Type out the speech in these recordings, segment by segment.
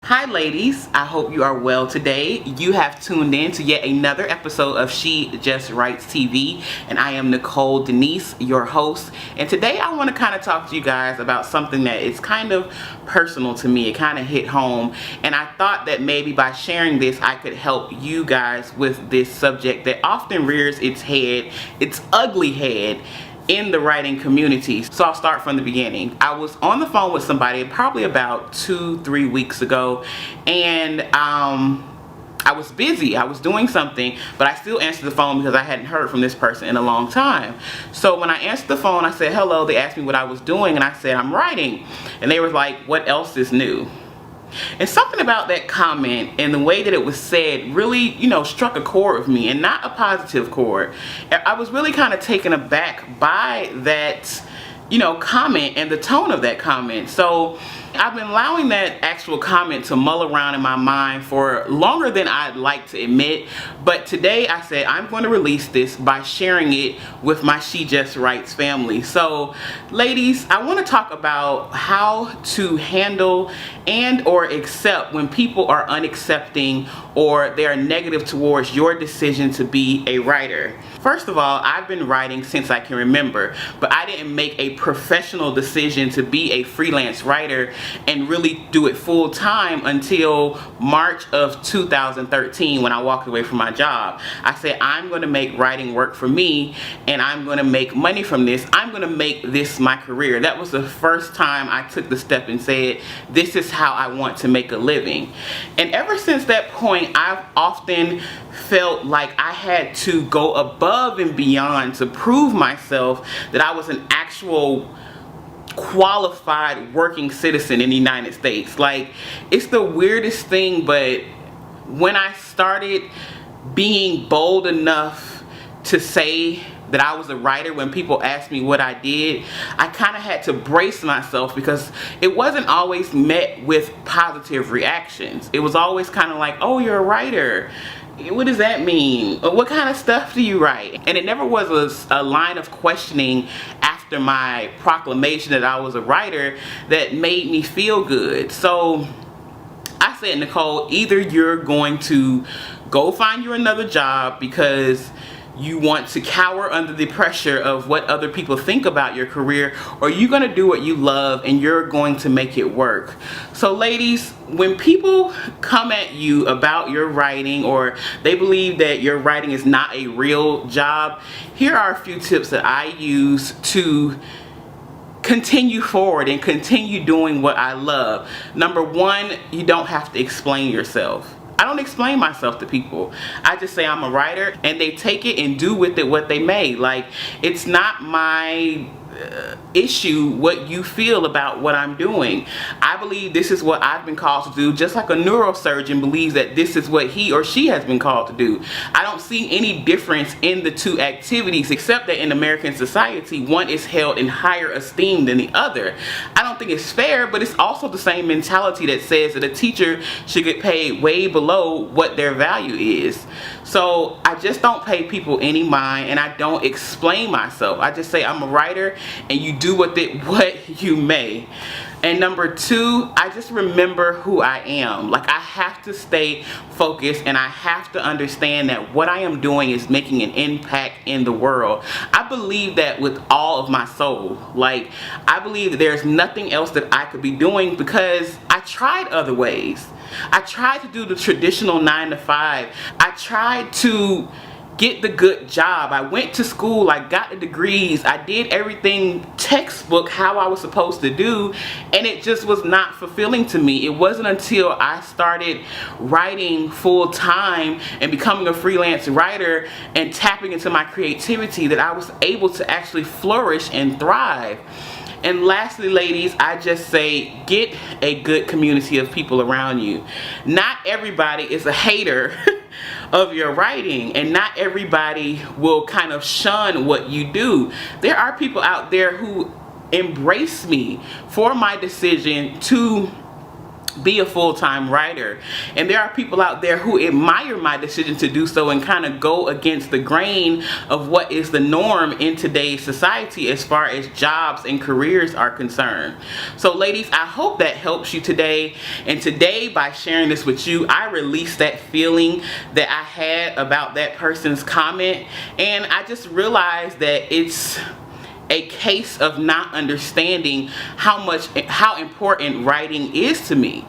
Hi ladies, I hope you are well today. You have tuned in to yet another episode of She Just Writes TV, and I am Nicole Denise, your host. And today I want to kind of talk to you guys about something that is kind of personal to me. It kind of hit home, and I thought that maybe by sharing this I could help you guys with this subject that often rears its head, its ugly head, in the writing community. So I'll start from the beginning. I was on the phone with somebody probably about 2-3 weeks ago, and I was busy. I was doing something, but I still answered the phone because I hadn't heard from this person in a long time. So when I answered the phone, I said hello. They asked me what I was doing, and I said I'm writing, and they were like, what else is new? And something about that comment and the way that it was said really, struck a chord with me, and not a positive chord. I was really kind of taken aback by that, comment and the tone of that comment. So I've been allowing that actual comment to mull around in my mind for longer than I'd like to admit, but today I said I'm going to release this by sharing it with my She Just Writes family. So ladies, I want to talk about how to handle and or accept when people are unaccepting or they are negative towards your decision to be a writer. First of all, I've been writing since I can remember, but I didn't make a professional decision to be a freelance writer and really do it full time until March of 2013 when I walked away from my job. I said I'm going to make writing work for me, and I'm going to make money from this. I'm going to make this my career. That was the first time I took the step and said this is how I want to make a living. And ever since that point, I've often felt like I had to go above and beyond to prove myself that I was an actual qualified working citizen in the United States. Like, it's the weirdest thing, but when I started being bold enough to say that I was a writer, when people asked me what I did, I kind of had to brace myself because it wasn't always met with positive reactions. It was always kind of like, oh, you're a writer. What does that mean? Or what kind of stuff do you write? And it never was a line of questioning after my proclamation that I was a writer that made me feel good. So I said, Nicole, either you're going to go find you another job because you want to cower under the pressure of what other people think about your career, or you're going to do what you love and you're going to make it work. So ladies, when people come at you about your writing or they believe that your writing is not a real job, here are a few tips that I use to continue forward and continue doing what I love. Number one, you don't have to explain yourself. I don't explain myself to people. I just say I'm a writer, and they take it and do with it what they may. Like, it's not my issue what you feel about what I'm doing. I believe this is what I've been called to do, just like a neurosurgeon believes that this is what he or she has been called to do. I don't see any difference in the two activities, except that in American society, one is held in higher esteem than the other. I don't think it's fair, but it's also the same mentality that says that a teacher should get paid way below what their value is. So I just don't pay people any mind, and I don't explain myself. I just say I'm a writer, and you do with it what you may. And number two, I just remember who I am. Like, I have to stay focused, and I have to understand that what I am doing is making an impact in the world. I believe that with all of my soul. Like, I believe that there's nothing else that I could be doing because I tried other ways. I tried to do the traditional 9-to-5. I tried to get the good job. I went to school, I got the degrees, I did everything textbook how I was supposed to do, and it just was not fulfilling to me. It wasn't until I started writing full time and becoming a freelance writer and tapping into my creativity that I was able to actually flourish and thrive. And lastly, ladies, I just say get a good community of people around you. Not everybody is a hater of your writing, and not everybody will kind of shun what you do. There are people out there who embrace me for my decision to be a full-time writer. And there are people out there who admire my decision to do so and kind of go against the grain of what is the norm in today's society as far as jobs and careers are concerned. So ladies, I hope that helps you today. And today, by sharing this with you, I released that feeling that I had about that person's comment, and I just realized that it's a case of not understanding how important writing is to me.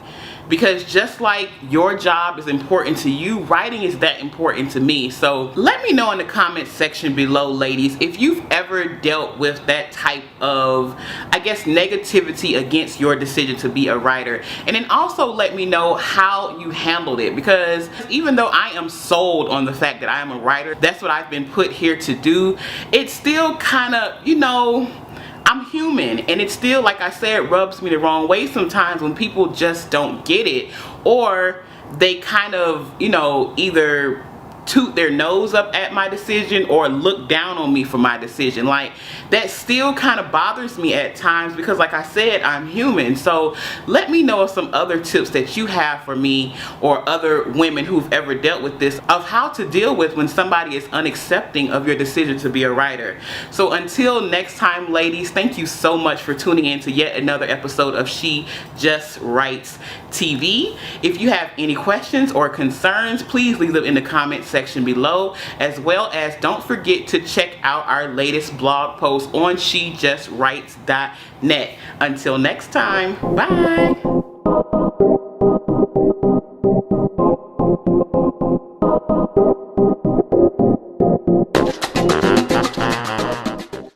Because just like your job is important to you, writing is that important to me. So let me know in the comment section below, ladies, if you've ever dealt with that type of, I guess, negativity against your decision to be a writer. And then also let me know how you handled it, because even though I am sold on the fact that I am a writer, that's what I've been put here to do, it's still kind of, you know, I'm human, and it still, like I said, rubs me the wrong way sometimes when people just don't get it, or they kind of, you know, either toot their nose up at my decision or look down on me for my decision. Like, that still kind of bothers me at times because, like I said, I'm human. So let me know of some other tips that you have for me or other women who've ever dealt with this, of how to deal with when somebody is unaccepting of your decision to be a writer. So until next time, ladies, thank you so much for tuning in to yet another episode of She Just Writes TV. If you have any questions or concerns, please leave them in the comments section below, as well as don't forget to check out our latest blog post on shejustwrites.net. Until next time, bye.